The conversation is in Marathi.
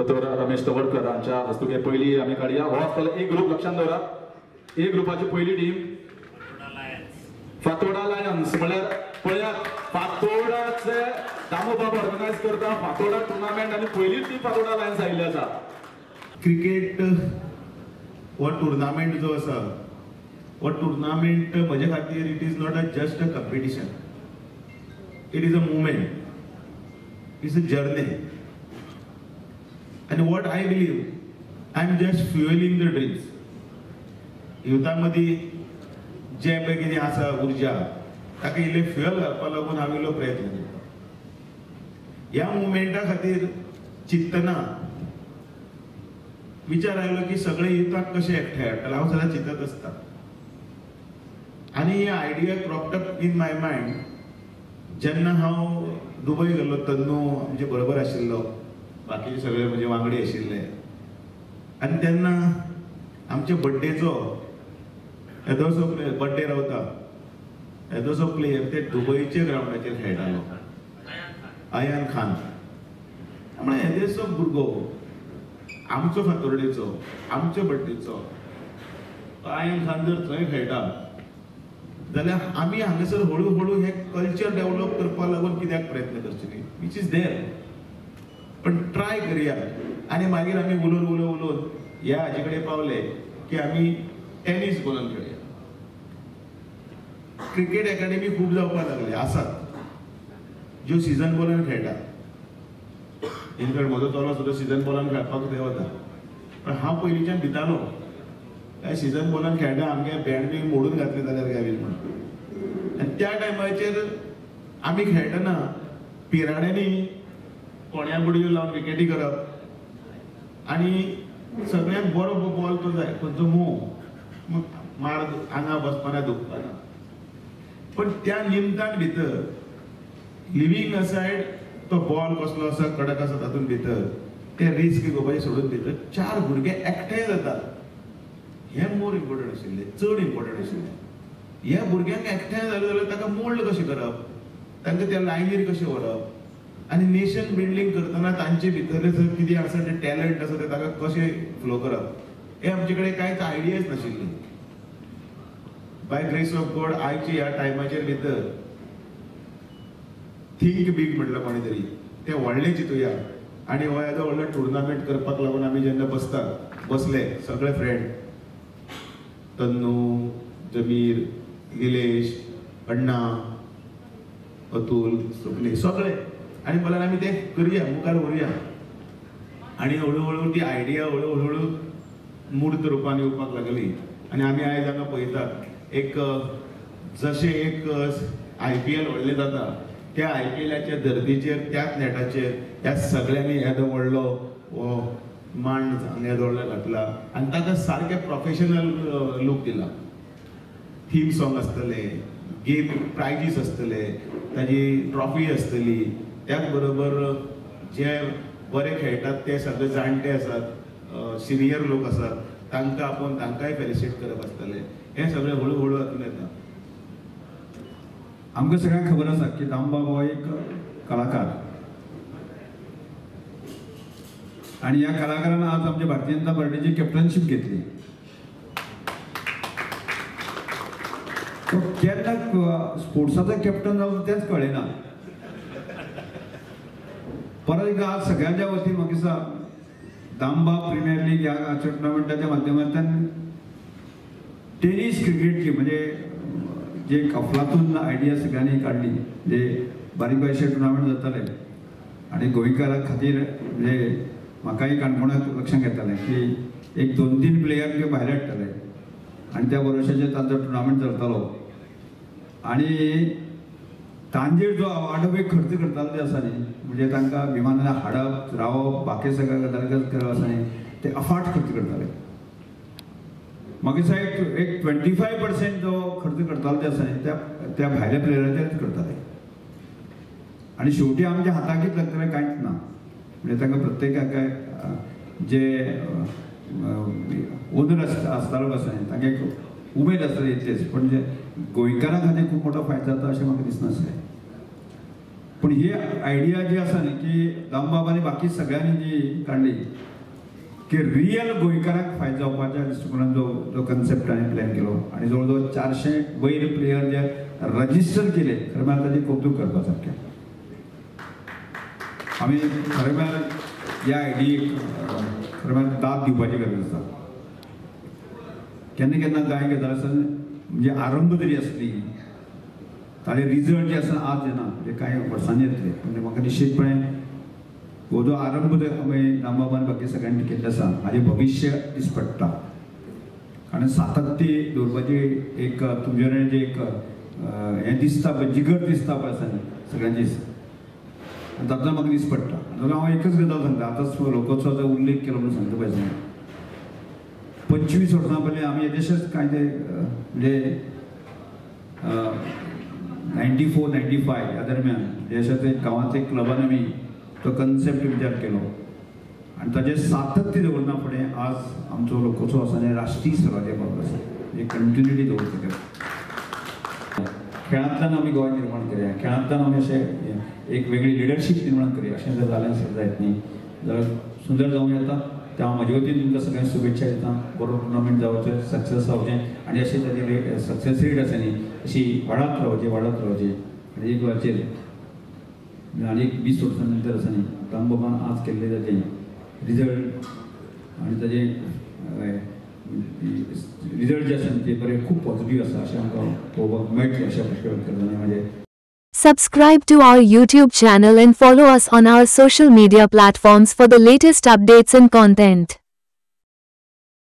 दोतोर रमेश तवडकर हांच्या हस्तुके पहिली आमी काडया. हो आसतलो एक ग्रुप, लक्षात दवरा. ए ग्रुपाची पहिली टीम फातोडा लायन्स. म्हळ्यार पळयात फातोडाचे दामोबाब ऑर्गनायज करता फातोडा टुर्नामेंट आनी पहिली टीम फातोडा लायन्स आयिल्ली आसा. क्रिकेट हो टुर्नामेंट जो आसा हो टुर्नामेंट म्हजे खातीर it is not just a competition. It is a movement. It's a journey. And what I believe, I'm just fueling the dreams. युथामदी जे पळय कितें आसा उर्जा ताका इल्ले फ्युअल घालपाक लागून हांव इल्लो प्रयत्न करता. ह्या मुवमेंटा खातीर चिंतना विचार आयलो की सगळे युथाक कशे एकठांय हाडटले. हांव सदां चिंतत आसता आनी ही idea cropped up in my mind जेन्ना हांव दुबय गेल्लो. तन्नू आमचे बरोबर आशिल्लो, बाकीचे सगळे म्हणजे वांगडी आशिल्ले. आनी तेन्ना आमच्या बड्डेचो येदोसो बड्डे रावता येदोसो प्लेयर ते दुबयच्या ग्राउंडाचेर खेळटालो, अयान खान. म्हळ्यार येदेसो भुरगो आमचो फातोर्डेचो, आमच्या बड्डेचो अयान खान जर थंय खेळटा जाल्यार आमी हांगासर हळू हळू हे कल्चर डेव्हलप करपाक लागून कित्याक प्रयत्न करचे न्ही, वीच इज देर. पण ट्राय करूया. आनी मागीर आमी उलोवन ह्या हाजे कडेन पावले की आमी टेनीस बॉलान खेळया. क्रिकेट अकॅडमी खूब जावपाक लागले आसात ज्यो सीजन बॉलान खेळटा. इनफॅक्ट म्हजो चलो सुद्दां सीजन बॉलान खेळपाक थंय वता. पण हांव पयलींच्यान भितालो काय सीजन बॉलान खेळटा आमगे बँड बी मोडून घातले जाल्यार गावी म्हणून. आनी त्या टायमाचेर आमी खेळटना पिराड्यांनी कोण्या बुडयो लावन विकेटी करप आनी सगळ्यांक बरो बॉल तो जाय पण तो मोव मार आंगा बसपाना दुखपाना. पण त्या निमतान भितर लिव्हिंग असायड तो बॉल कसलो आसा कडक आसा तातूंत भितर ते रिस्क घेवपाचे सोडून भितर चार भुरगे एकठांय जातात. हे मोर इम्पॉर्टंट आशिल्ले, चड इम्पॉर्टंट आशिल्ले. ह्या भुरग्यांक एकठांय जाले जाल्यार ताका मोल्ड कशें करप, तांकां त्या लायनीर कशें व्हरप आनी नेशन बिल्डिंग करतना तांचे भितरले जर कितें आसा ते टॅलंट आसा ते ताका कशें फ्लो करप हे आमचे कडेन कांयच आयडियाच नाशिल्ली. बाय ग्रेस ऑफ गॉड आयच्या ह्या टायमाचेर भितर थिंक बीग म्हटलं कोणी तरी ते व्हडलें चिंतुया. आनी हो येदो व्हडलो टुर्नामेंट करपाक लागून आमी जेन्ना बसले सगळे फ्रेंड तन्नू, जमीर, निलेश, अण्णा, अतुल, सुपली सगळे आनी म्हळ्यार आमी ते करुया मुखार व्हरुया. आनी हळू ती आयडिया हळू मूर्त रुपान येवपाक लागली. आनी आमी आयज हांगा पळयतात एक जशें एक IPL व्हडलें जाता त्या IPLच्या धर्तीचेर त्याच नेटाचेर ह्या सगळ्यांनी येदो व्हडलो हो मांड येदो व्हडलो घातला आनी ताका सारकें प्रोफेशनल लूक दिला. थीम सॉंग आसतले, गेम प्रायजीस आसतले, ताजी ट्रॉफी आसतली. त्याच बरोबर जे बरे खेळटात ते सगळे जाणटे आसात, सिनियर लोक आसात तांकां आपोवन तांकांय फेलिसिट करप आसतले. हे सगळे हळू हातून येता. आमकां सगळ्यांक खबर आसा की दामबाब हो एक कलाकार आनी ह्या कलाकारान आज आमच्या भारतीय जनता पार्टीची कॅप्टनशीप घेतली. तो केन्ना स्पोर्ट्साचो कॅप्टन जालो तेंच कळेना. परत एकदा आज सगळ्यांच्या वतीन म्हाका दिसता दामबाब प्रिमियर लीग ह्या टुर्नामेंटाच्या माध्यमांतल्यान टेनीस क्रिकेटची म्हणजे जे अफलातून आयडिया सगळ्यांनी काढली जे बारीक बारीकशे टुर्नामेंट जाताले आनी गोंयकारां खातीर म्हणजे म्हाकाय काणकोणाक लक्षांत येतालें की एक 2-3 प्लेयर जे भायर हाडटाले आनी त्या वर्साचेर तांचो टुर्नामेंट चलतालो. आनी तांचेर जो आडवेक खर्च करतालो ते आसा न्ही म्हणजे तांकां विमानान हाडप रावप बाकी सगळ्या गजाली करप आसा न्ही ते अफाट खर्च करताले. म्हाका दिसता एक 25% जो खर्च करतालो ते आसा न्ही त्या भायल्या प्लेयराचेरच करताले. आनी शेवटी आमच्या हाताकीच लागतलें कांयच ना. म्हणजे तांकां प्रत्येकाक जे ओनर आसतालो आसा न्ही तांकां एक उमेद आसताली इतलेच पण जे गोंयकारां खातीर खूब मोठो फायदो जाता अशें म्हाका दिसनासलें. पण ही आयडिया जी आसा न्ही की दामबाबांनी बाकी सगळ्यांनी जी काडली की रियल गोंयकारांक फायदो जावपाच्या दृश्टिकोनान जो कन्सेप्ट हांवें प्लॅन केलो आनी जवळ जवळ 400 वयर प्लेयर जे रजिस्टर केले खरें म्हळ्यार ताजें कौतुक करपा सारकें. आमी खरें म्हळ्यार ह्या आयडियेक खरें म्हळ्यार दाद दिवपाची गरज आसा. केन्ना केन्ना कांय गजाल आसा म्हणजे आरंभ जरी आसली ताजे रिजल्ट जे आसा आज येना म्हणजे कांय वर्सांनी येतले म्हणजे म्हाका निश्चितपणे हो जो आरंभ आमी दामबाबान बाकी सगळ्यांनी केल्लो आसा हाजें भविश्य दिसपडटा. आनी सातत्य दवरपाची एक तुमचे कडेन जे एक हें दिसता पळय जिगर दिसता पळय आसा न्ही सगळ्यांचीच तातूंत म्हाका दिसपडटा. हांव एकच गजाल सांगता आतांच लोकोत्सवाचो उल्लेख केलो म्हणून सांगता पळय सांग 25 वर्सां पयलीं आमी हेजेशेच कांय ते म्हणजे 94-95 ह्या दरम्यान अशेंच एक गांवांतल्या क्लबान आमी तो कन्सेप्ट विचार केलो आनी ताजें सातत्य दवरना फुडें आज आमचो लोकोत्सव आसा आनी राष्ट्रीय स्तराचेर पावलो आसा म्हणजे कंटिन्युटी दवरता. खेळांतल्यान आमी गोंय निर्माण करया, खेळांतल्यान आमी अशें एक वेगळी लिडरशीप निर्माण करया अशें जर जालें जायत न्ही जाल्यार सुंदर जावं येता. त्या म्हजे वतीन तुमकां सगळ्यांक शुभेच्छा दिता. बरो टुर्नामेंट जावचें, सक्सेस जावचें आनी अशें ताजें सक्सेस रेट आसा न्ही अशी वाडत रावचें आनी एक वेळाचेर आनी एक 20 वर्सां नंतर आसा न्ही दामबाबान आज केल्लें ताजें रिजल्ट आनी ताजें रिजल्ट जे आसा ते बरें खूब पॉझिटिव्ह आसा अशें आमकां पळोवपाक मेळटलें अशें अपेक्षा करतां. म्हणजे Subscribe to our YouTube channel and follow us on our social media platforms for the latest updates and content.